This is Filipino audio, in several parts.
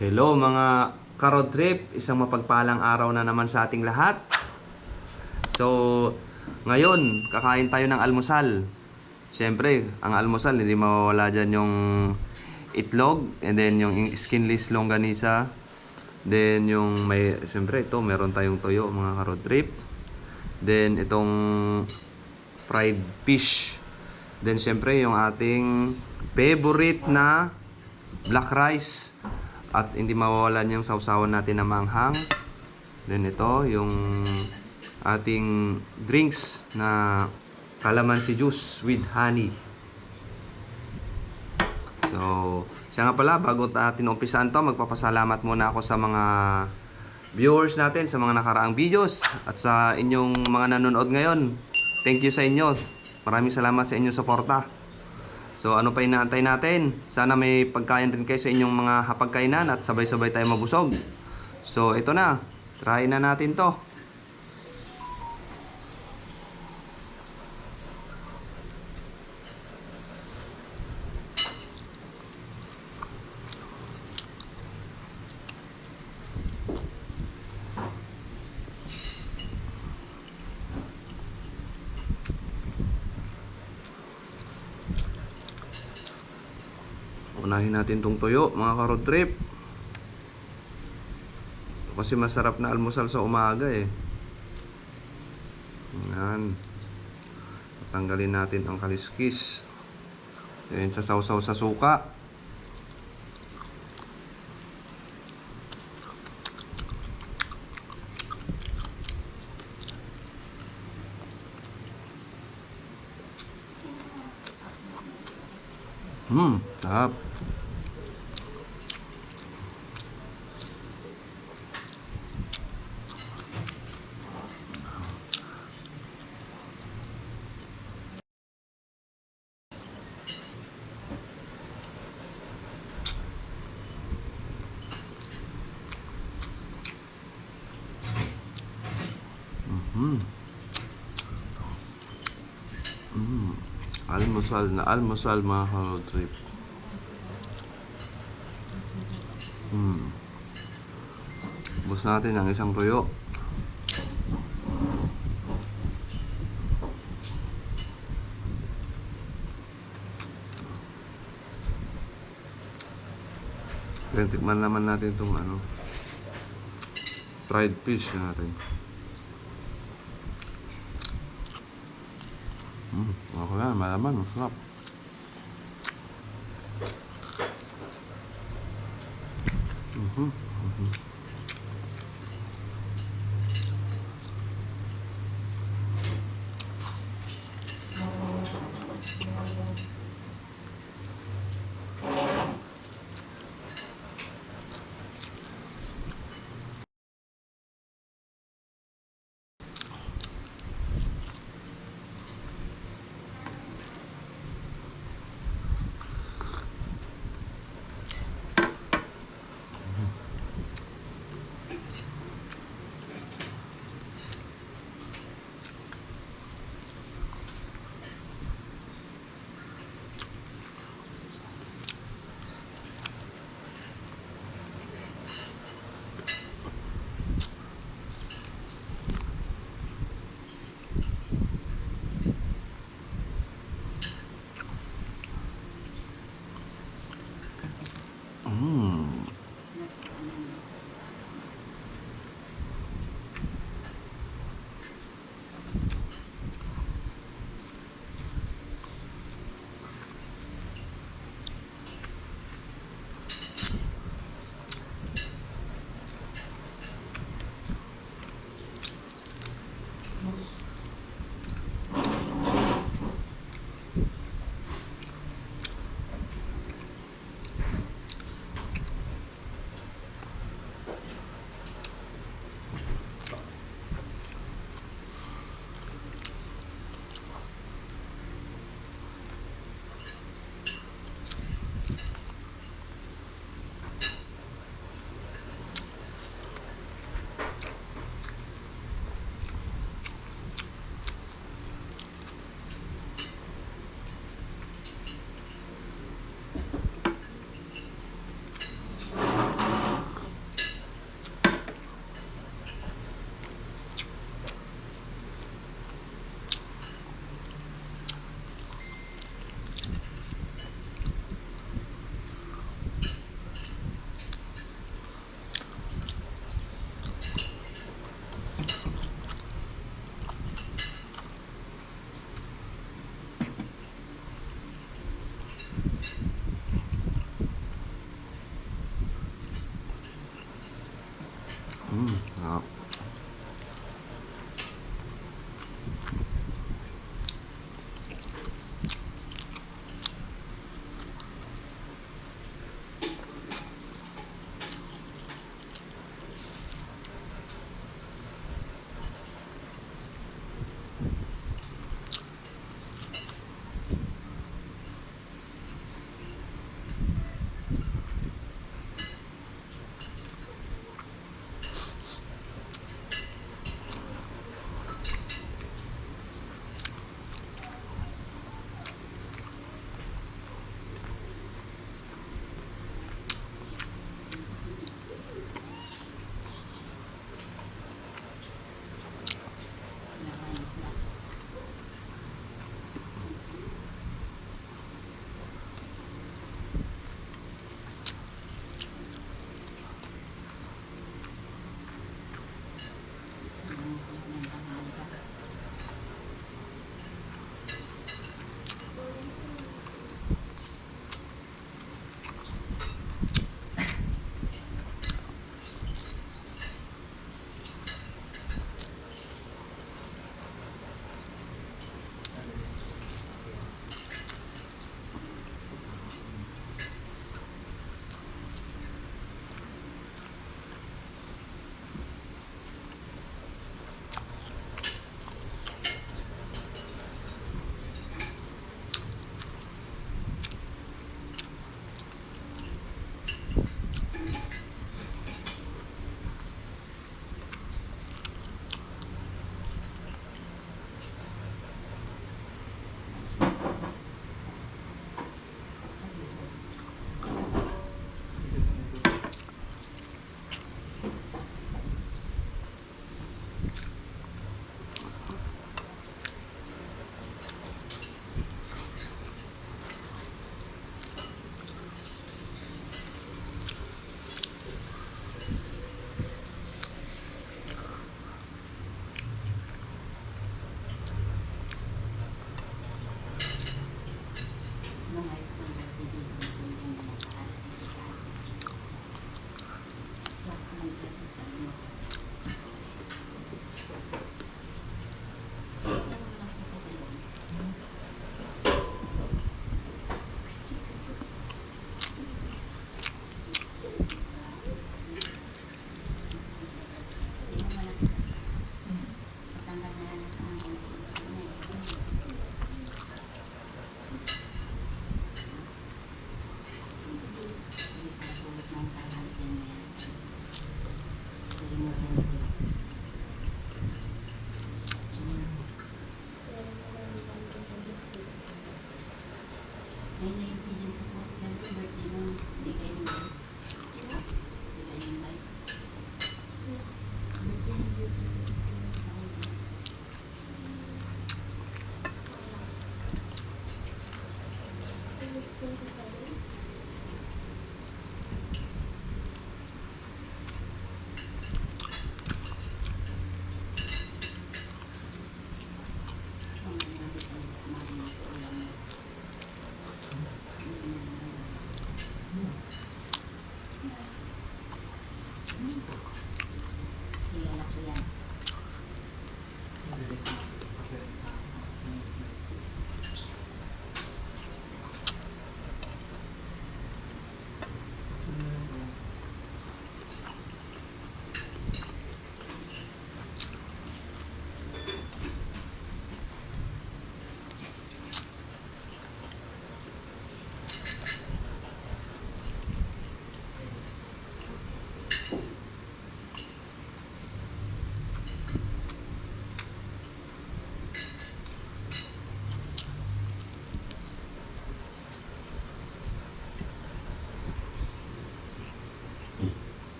Hello mga ka-road trip, isang mapagpalang araw na naman sa ating lahat. So, ngayon, kakain tayo ng almusal. Siyempre, ang almusal, hindi mawawala dyan yung itlog, and then yung skinless longganisa. Then yung may, siyempre ito, meron tayong toyo mga ka-road trip. Then itong fried fish. Then siyempre yung ating favorite na black rice. At hindi mawawalan yung sausawan natin na manghang. Then ito, yung ating drinks na calamansi juice with honey. So, siya nga pala, bago natin umpisan to, magpapasalamat muna ako sa mga viewers natin, sa mga nakaraang videos, at sa inyong mga nanonood ngayon. Thank you sa inyo. Maraming salamat sa inyong suporta. So ano pa inaantay natin? Sana may pagkain rin kayo sa inyong mga hapagkainan at sabay-sabay tayo mabusog. So ito na, try na natin to. Unahin natin tong tuyo, mga ka-road trip. Kasi masarap na almusal sa umaga eh. Yan. Tanggalin natin ang kaliskis. Yan, sa sausaw sa suka. Sarap. Almusal na almusal mga ka-road trip. Bus natin ang isang tuyo. Then tikman naman natin itong fried fish natin. Okay na, malaman, masarap. Sarap.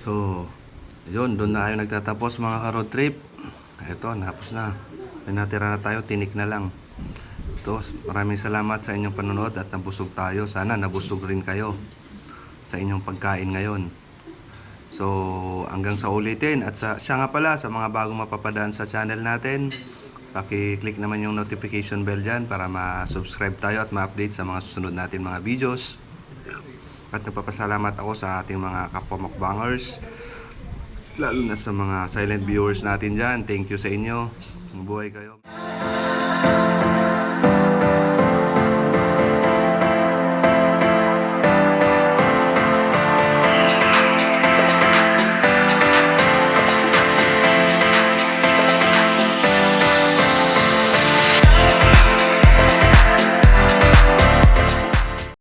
So, yun, doon na tayo nagtatapos mga ka-road trip. Ito, napos na. May natira na tayo, tinik na lang. Ito, maraming salamat sa inyong panonood at nabusog tayo. Sana nabusog rin kayo sa inyong pagkain ngayon. So, hanggang sa ulitin. At siya nga pala, sa mga bagong mapapadaan sa channel natin, paki-click naman yung notification bell dyan para ma-subscribe tayo at ma-update sa mga susunod natin mga videos. At nagpapasalamat ako sa ating mga kapwa mukbangers, lalo na sa mga silent viewers natin dyan. Thank you sa inyo. Mabuhay kayo.